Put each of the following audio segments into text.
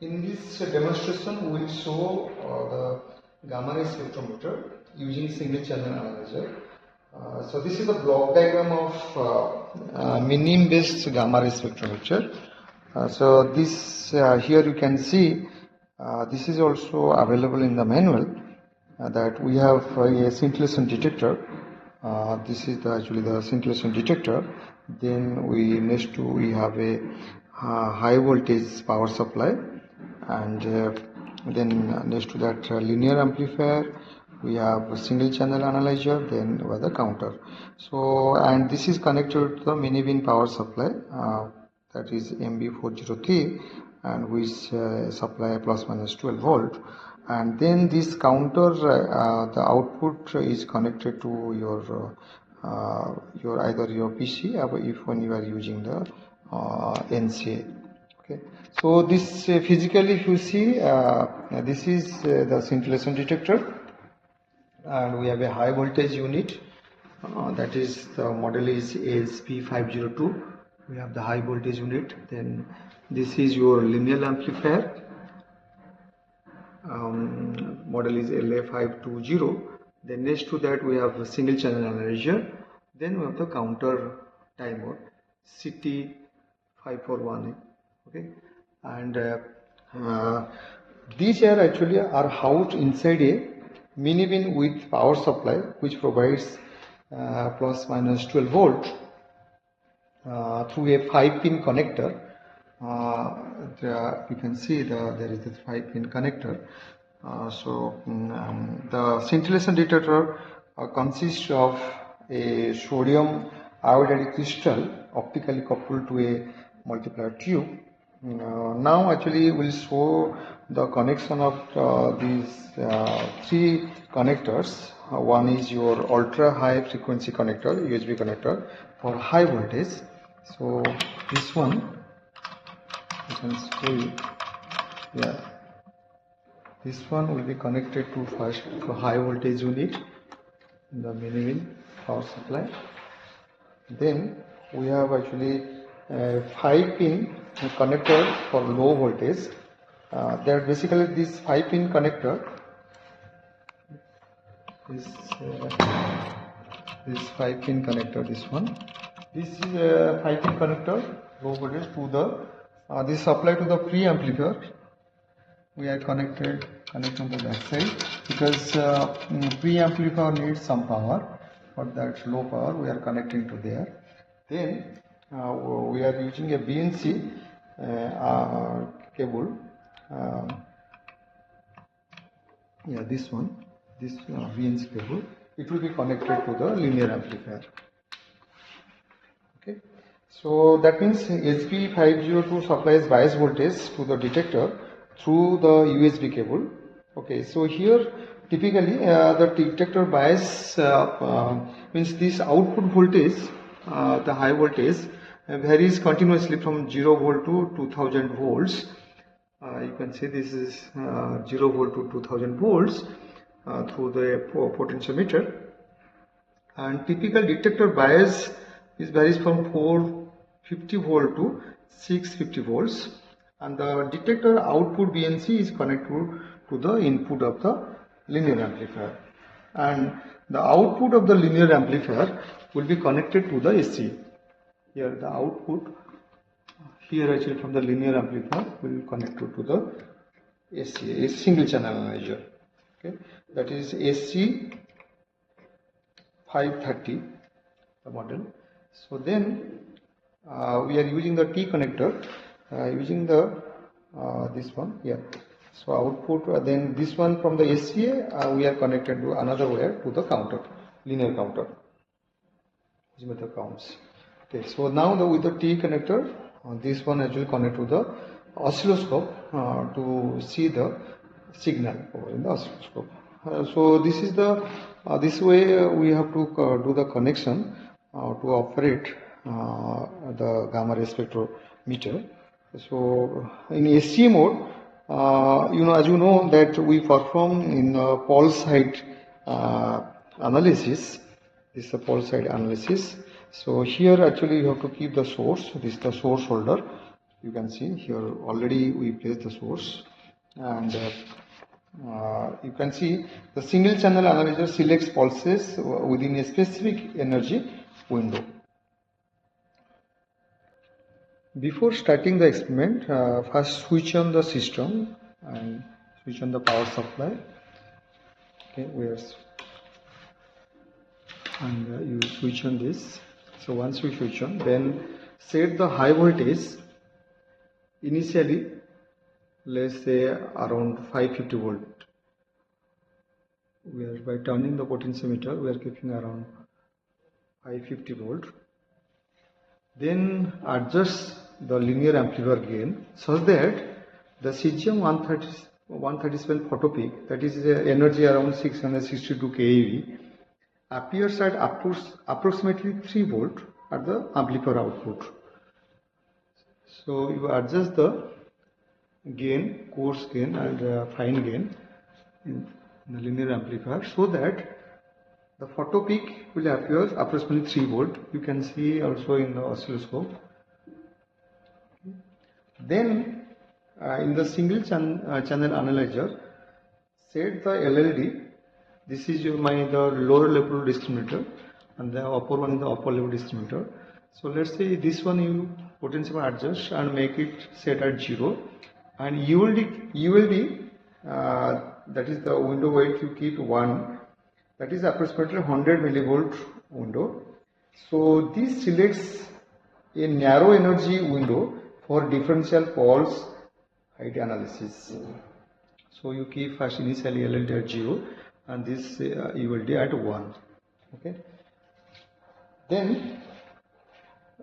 In this demonstration, we will show the gamma ray spectrometer using single channel analyzer. So this is the block diagram of minim based gamma ray spectrometer. So this here you can see this is also available in the manual that we have a scintillation detector. This is actually the scintillation detector. Then we have a high voltage power supply, and then next to that linear amplifier. We have a single channel analyzer, then we have the counter. So, and this is connected to the mini bin power supply, that is MB403, and which supply plus minus 12 volt. And then this counter, the output is connected to your either your PC or if when you are using the NCA. Okay, so this physically, if you see, this is the scintillation detector, and we have a high voltage unit. That is, the model is ASP502. We have the high voltage unit. Then this is your linear amplifier. Model is LA520. Then next to that we have a single channel analyzer. Then we have the counter timer CT541. Okay, and these are actually are housed inside a mini bin with power supply, which provides plus minus 12 volt through a 5-pin connector. You can see there is this 5-pin connector. The scintillation detector consists of a sodium iodide crystal optically coupled to a multiplier tube. Now actually we'll show the connection of these three connectors. One is your ultra high frequency connector, USB connector for high voltage. So this one I can show you. Yeah, this one will be connected to first to high voltage unit in the mini bin power supply. Then we have actually a 5-pin connector for low voltage. There basically this 5-pin connector is this 5-pin connector. This is a 5-pin connector low voltage to the this supply to the pre-amplifier. We are connected on the back side because pre-amplifier needs some power. For that low power, we are connecting to there. Then we are using a BNC cable. Yeah, this BNC cable. It will be connected to the linear amplifier. Okay, so that means SP502 supplies bias voltage to the detector through the USB cable. Okay, so here typically the detector bias means this output voltage, the high voltage varies continuously from 0 volt to 2000 volts. You can see this is 0 volt to 2000 volts through the potentiometer, and typical detector bias varies from 450 volt to 650 volts, and the detector output BNC is connected to the input of the linear amplifier, and the output of the linear amplifier will be connected to the SCA. Here the output here actually from the linear amplifier will be connected to the SCA, a single channel analyzer. Okay, that is SC530 the model. So then we are using the T connector, using the this one here. So output, then this one from the SCA we are connected to another wire to the counter, linear counter. These method counts. Okay, so now with the T connector, this one actually connect to the oscilloscope to see the signal over in the oscilloscope. So this is the this way we have to do the connection to operate the gamma ray spectrometer. So in SCA mode, as you know that we perform in pulse height analysis. This is the pulse height analysis. So here actually you have to keep the source. This is the source holder. You can see here already we placed the source, and you can see the single channel analyzer selects pulses within a specific energy window. Before starting the experiment, first switch on the system and switch on the power supply. Okay, and you switch on this. So once you switch on, then set the high voltage initially, let's say around 550 volt. By turning the potentiometer, we are keeping around 550 volt. Then adjust the linear amplifier gain such that the cesium 137 photopeak, that is energy around 662 keV, appears at approximately 3 volt at the amplifier output. So you adjust the gain, coarse gain and fine gain in the linear amplifier so that the photopeak will appear approximately 3 volt. You can see also in the oscilloscope. Then in the single channel analyzer, set the LLD. This is the lower level discriminator, and the upper one is the upper level discriminator. So let's say this one you potential adjust and make it set at 0, and ULD that is the window weight you keep 1, that is approximately 100 millivolt window. So this selects a narrow energy window for differential pulse height analysis. So you keep first initially LLD at 0 and this ULD at 1. Okay. Then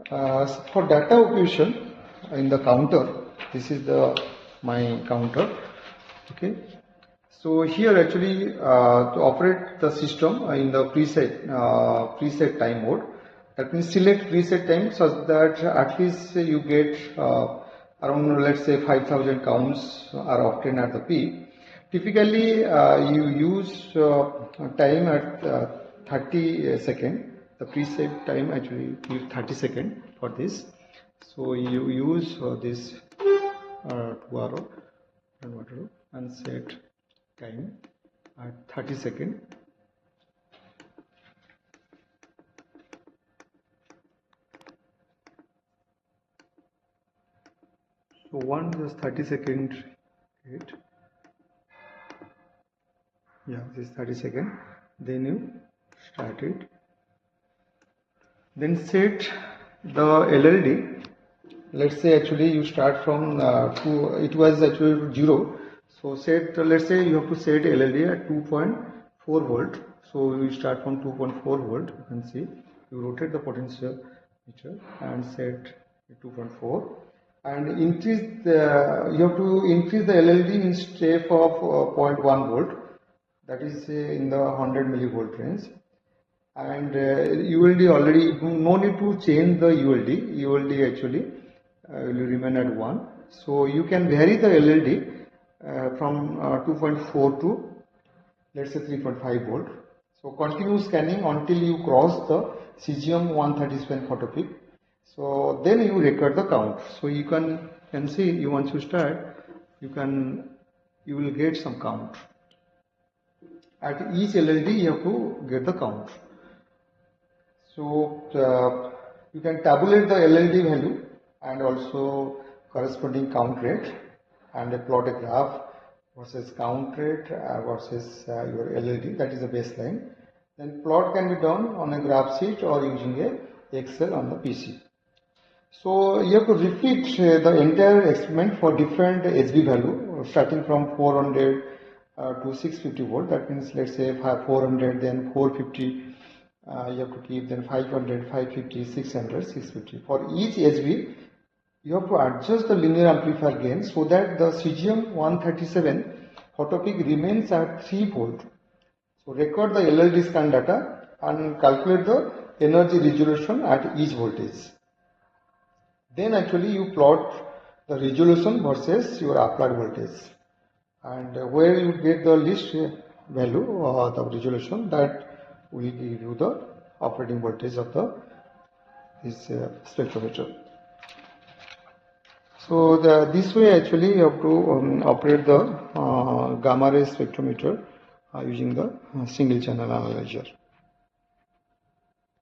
for data acquisition in the counter, this is my counter. Okay. So here actually to operate the system in the preset time mode, that means select preset time such that at least you get around, let's say, 5000 counts are obtained at the peak. Typically you use time at 30 seconds. The preset time actually is 30 seconds for this. So you use this 2 arrow and set time at 30 seconds. So one just 30 second hit. Yeah, this 30 seconds. Then you start it. Then set the LLD. Let's say actually you start from it was actually 0. So set, let's say you have to set LLD at 2.4 volt. So you start from 2.4 volt. You can see you rotate the potentiometer and set 2.4, and increase you have to increase the LLD in step of 0.1 volt. That is in the 100 millivolt range. And ULD already, no need to change the ULD. ULD actually will remain at 1. So you can vary the LLD from 2.4 to, let's say, 3.5 volt. So continue scanning until you cross the cesium 137 photopeak. So then you record the count. So you can see, you once you start, you will get some count. At each LLD you have to get the count. So you can tabulate the LLD value and also corresponding count rate, and plot a graph versus count rate versus your LLD, that is the baseline. Then plot can be done on a graph sheet or using a Excel on the PC. So you have to repeat the entire experiment for different HV value starting from 400 to 650 volt. That means, let's say 400, then 450. You have to keep, then 500, 550, 600, 650. For each HV, you have to adjust the linear amplifier gain so that the cesium 137 photopeak remains at 3 volt. So record the LLD scan data and calculate the energy resolution at each voltage. Then actually you plot the resolution versus your applied voltage, and where you get the least value of the resolution, that will give you the operating voltage of this spectrometer. So this way actually you have to operate the gamma ray spectrometer using the single channel analyzer.